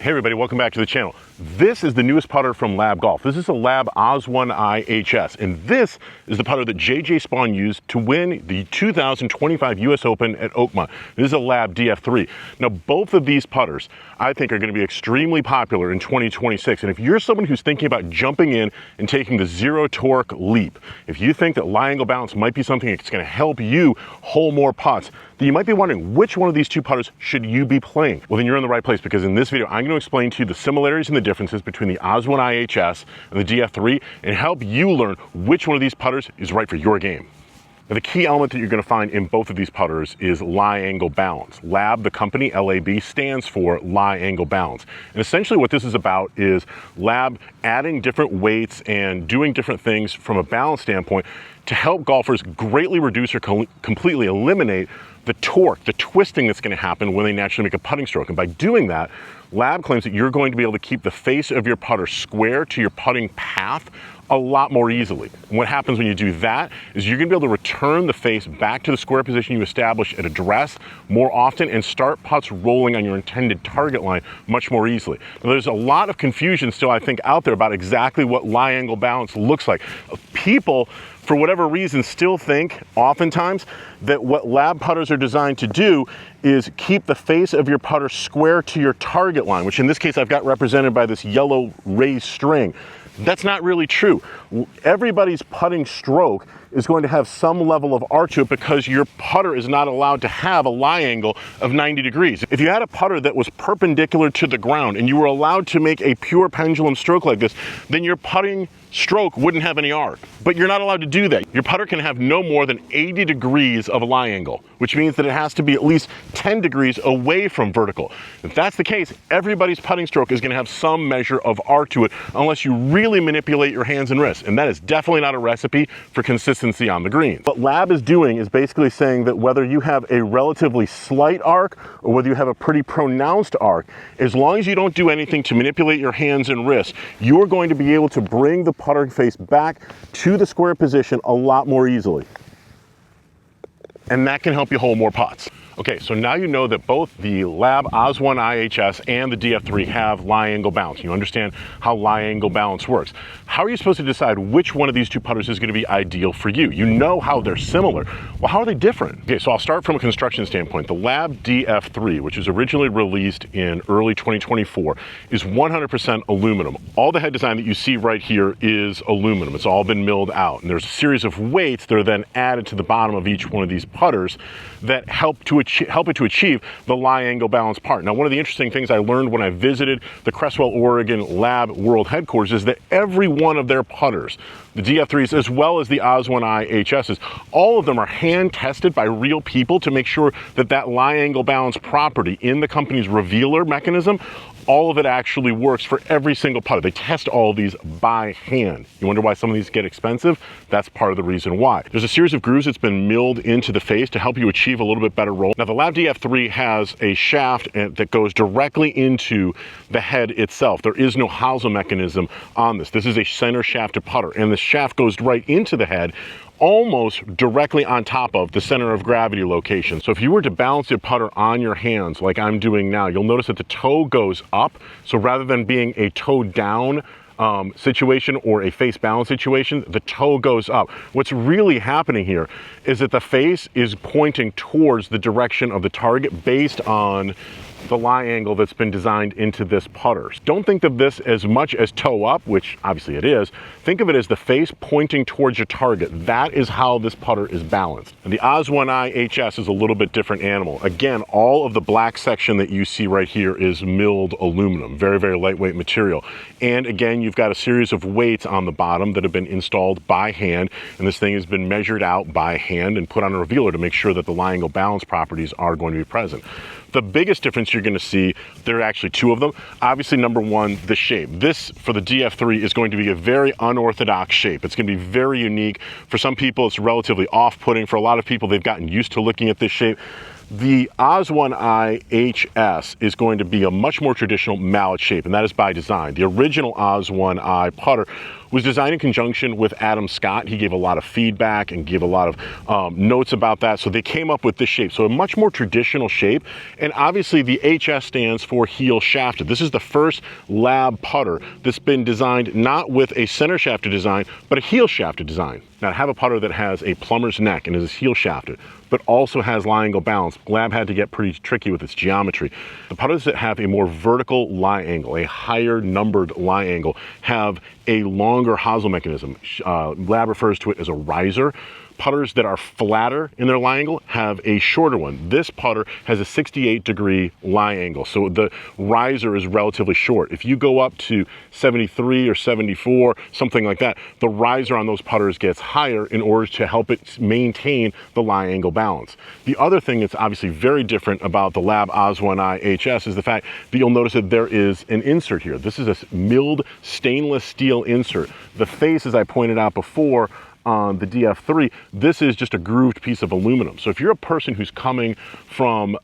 Hey everybody, welcome back to the channel. This is the newest putter from LAB Golf. This is a LAB OZ.1i HS, and this is the putter that JJ Spawn used to win the 2025 US Open at Oakmont. This is a LAB DF3. Now, both of these putters, I think, are going to be extremely popular in 2026. And if you're someone who's thinking about jumping in and taking the zero torque leap, if you think that lie angle balance might be something that's going to help you hole more putts, then you might be wondering which one of these two putters should you be playing. Well, then you're in the right place, because in this video, I'm going to explain to you the similarities and the differences between the OZ.1i HS and the DF3 and help you learn which one of these putters is right for your game. Now, the key element that you're going to find in both of these putters is lie angle balance. LAB, the company, L.A.B, stands for lie angle balance. And essentially what this is about is LAB adding different weights and doing different things from a balance standpoint to help golfers greatly reduce or completely eliminate the torque, the twisting that's going to happen when they naturally make a putting stroke. And by doing that, LAB claims that you're going to be able to keep the face of your putter square to your putting path a lot more easily. And what happens when you do that is you're going to be able to return the face back to the square position you establish at address more often and start putts rolling on your intended target line much more easily. Now, there's a lot of confusion still, I think, out there about exactly what lie angle balance looks like. People, for whatever reason, still think oftentimes that what LAB putters are designed to do is keep the face of your putter square to your target line, which in this case I've got represented by this yellow raised string. That's not really true. Everybody's putting stroke is going to have some level of arc to it because your putter is not allowed to have a lie angle of 90 degrees. If you had a putter that was perpendicular to the ground and you were allowed to make a pure pendulum stroke like this, then your putting stroke wouldn't have any arc. But you're not allowed to do that. Your putter can have no more than 80 degrees of a lie angle, which means that it has to be at least 10 degrees away from vertical. If that's the case, everybody's putting stroke is going to have some measure of arc to it unless you really manipulate your hands and wrists. And that is definitely not a recipe for consistency on the green. What LAB is doing is basically saying that whether you have a relatively slight arc or whether you have a pretty pronounced arc, as long as you don't do anything to manipulate your hands and wrists, you're going to be able to bring the putter face back to the square position a lot more easily. And that can help you hole more putts. Okay, so now you know that both the LAB OZ.1i HS and the DF3 have lie angle balance. You understand how lie angle balance works. How are you supposed to decide which one of these two putters is going to be ideal for you? You know how they're similar. Well, how are they different? Okay, so I'll start from a construction standpoint. The LAB DF3, which was originally released in early 2024, is 100% aluminum. All the head design that you see right here is aluminum. It's all been milled out. And there's a series of weights that are then added to the bottom of each one of these putters that help it to achieve the lie angle balance part. Now, one of the interesting things I learned when I visited the Crestwell, Oregon LAB World Headquarters is that every one of their putters, the DF3s as well as the OZ.1i HSs, all of them are hand tested by real people to make sure that that lie angle balance property in the company's revealer mechanism, all of it actually works for every single putter. They test all of these by hand. You wonder why some of these get expensive? That's part of the reason why. There's a series of grooves that's been milled into the face to help you achieve a little bit better roll. Now, the LAB DF3 has a shaft that goes directly into the head itself. There is no hosel mechanism on this. This is a center shafted putter, and the shaft goes right into the head, almost directly on top of the center of gravity location. So if you were to balance your putter on your hands like I'm doing now, you'll notice that the toe goes up. So rather than being a toe down situation or a face balance situation, the toe goes up. What's really happening here is that the face is pointing towards the direction of the target based on the lie angle that's been designed into this putter. Don't think of this as much as toe up, which obviously it is. Think of it as the face pointing towards your target. That is how this putter is balanced. And the OZ.1i HS is a little bit different animal. Again, all of the black section that you see right here is milled aluminum, very, very lightweight material. And again, you've got a series of weights on the bottom that have been installed by hand, and this thing has been measured out by hand and put on a revealer to make sure that the lie angle balance properties are going to be present. The biggest difference you're going to see, there are actually two of them. Obviously, number one, the shape. This, for the DF3, is going to be a very unorthodox shape. It's going to be very unique. For some people, it's relatively off-putting. For a lot of people, they've gotten used to looking at this shape. The OZ.1i HS is going to be a much more traditional mallet shape, and that is by design. The original OZ.1i putter was designed in conjunction with Adam Scott. He gave a lot of feedback and gave a lot of notes about that, so they came up with this shape. So a much more traditional shape, and obviously the HS stands for heel shafted. This is the first LAB putter that's been designed not with a center shafted design, but a heel shafted design. Now, to have a putter that has a plumber's neck and is heel shafted, but also has lie angle balance, LAB had to get pretty tricky with its geometry. The putters that have a more vertical lie angle, a higher numbered lie angle, have a longer hosel mechanism. LAB refers to it as a riser. Putters that are flatter in their lie angle have a shorter one. This putter has a 68-degree lie angle, so the riser is relatively short. If you go up to 73 or 74, something like that, the riser on those putters gets higher in order to help it maintain the lie angle balance. The other thing that's obviously very different about the LAB OZ.1i HS is the fact that you'll notice that there is an insert here. This is a milled stainless steel insert. The face, as I pointed out before, on the DF3, this is just a grooved piece of aluminum. So if you're a person who's coming from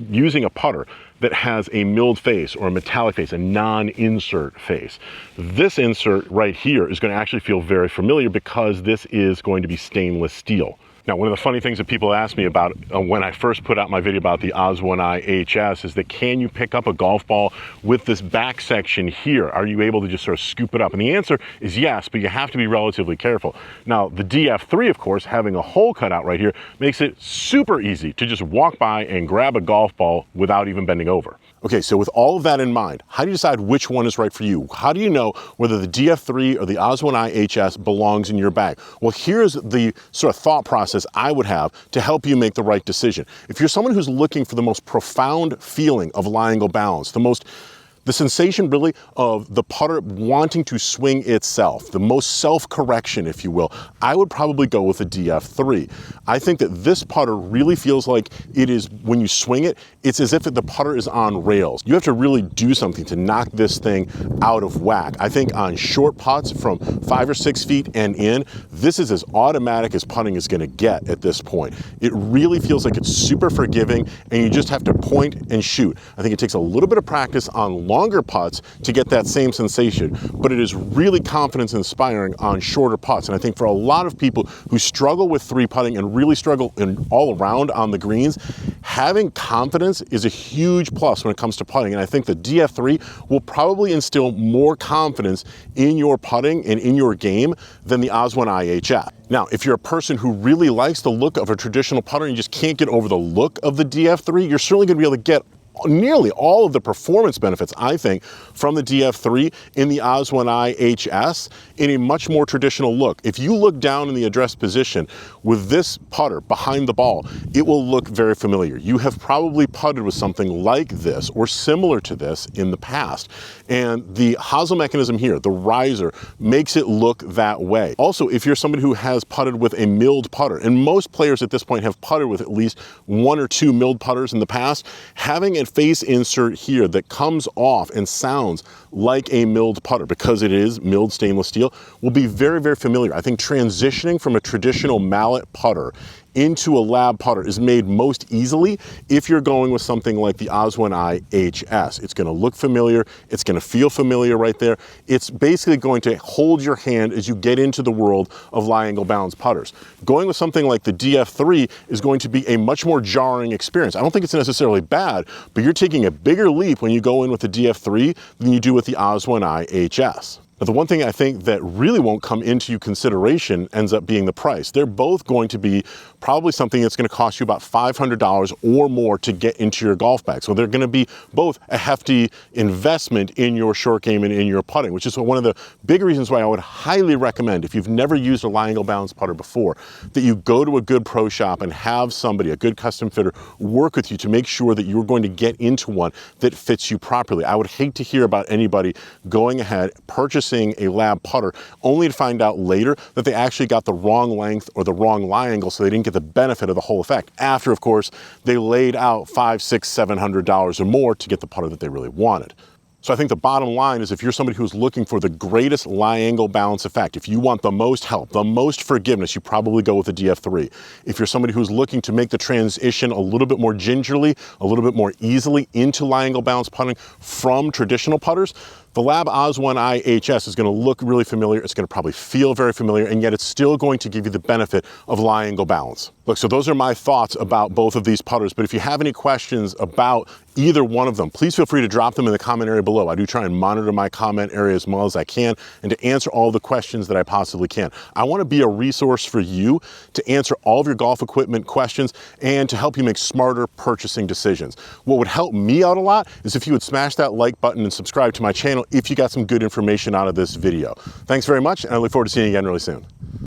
using a putter that has a milled face or a metallic face, a non-insert face, this insert right here is going to actually feel very familiar because this is going to be stainless steel. Now, one of the funny things that people ask me about when I first put out my video about the OZ.1i HS is that, can you pick up a golf ball with this back section here? Are you able to just sort of scoop it up? And the answer is yes, but you have to be relatively careful. Now, the DF3, of course, having a hole cut out right here makes it super easy to just walk by and grab a golf ball without even bending over. Okay, so with all of that in mind, how do you decide which one is right for you? How do you know whether the DF3 or the OZ.1i HS belongs in your bag? Well, here's the sort of thought process I would have to help you make the right decision. If you're someone who's looking for the most profound feeling of lie angle balance, the sensation really of the putter wanting to swing itself, the most self-correction, if you will, I would probably go with a DF3. I think that this putter really feels like it is, when you swing it, it's as if the putter is on rails. You have to really do something to knock this thing out of whack. I think on short putts from 5 or 6 feet and in, this is as automatic as putting is gonna get at this point. It really feels like it's super forgiving, and you just have to point and shoot. I think it takes a little bit of practice on longer putts to get that same sensation, but it is really confidence inspiring on shorter putts. And I think for a lot of people who struggle with three putting and really struggle all around on the greens, having confidence is a huge plus when it comes to putting. And I think the DF3 will probably instill more confidence in your putting and in your game than the OZ.1i HS. Now, if you're a person who really likes the look of a traditional putter and you just can't get over the look of the DF3, you're certainly going to be able to get nearly all of the performance benefits, I think, from the DF3 in the OZ.1i HS in a much more traditional look. If you look down in the address position with this putter behind the ball, it will look very familiar. You have probably putted with something like this or similar to this in the past. And the hosel mechanism here, the riser, makes it look that way. Also, if you're somebody who has putted with a milled putter, and most players at this point have putted with at least 1 or 2 milled putters in the past, having a face insert here that comes off and sounds like a milled putter, because it is milled stainless steel, will be very, very familiar. I think transitioning from a traditional mallet putter into a LAB putter is made most easily if you're going with something like the OZ.1i HS. It's going to look familiar, it's going to feel familiar right there. It's basically going to hold your hand as you get into the world of lie angle balance putters. Going with something like the DF3 is going to be a much more jarring experience. I don't think it's necessarily bad, but you're taking a bigger leap when you go in with the DF3 than you do with the OZ.1i HS. But the one thing I think that really won't come into consideration ends up being the price. They're both going to be probably something that's going to cost you about $500 or more to get into your golf bag. So they're going to be both a hefty investment in your short game and in your putting, which is one of the big reasons why I would highly recommend, if you've never used a lie angle balance putter before, that you go to a good pro shop and have somebody, a good custom fitter, work with you to make sure that you're going to get into one that fits you properly. I would hate to hear about anybody going ahead, purchasing a LAB putter, only to find out later that they actually got the wrong length or the wrong lie angle, so they didn't get the benefit of the whole effect after, of course, they laid out $500, $600, $700 or more to get the putter that they really wanted. So I think the bottom line is if you're somebody who's looking for the greatest lie angle balance effect, if you want the most help, the most forgiveness, you probably go with the DF3. If you're somebody who's looking to make the transition a little bit more gingerly, a little bit more easily into lie angle balance putting from traditional putters, the LAB OZ.1i HS is going to look really familiar. It's going to probably feel very familiar, and yet it's still going to give you the benefit of lie angle balance. Look, so those are my thoughts about both of these putters, but if you have any questions about either one of them, please feel free to drop them in the comment area below. I do try and monitor my comment area as well as I can and to answer all the questions that I possibly can. I want to be a resource for you to answer all of your golf equipment questions and to help you make smarter purchasing decisions. What would help me out a lot is if you would smash that like button and subscribe to my channel if you got some good information out of this video. Thanks very much, and I look forward to seeing you again really soon.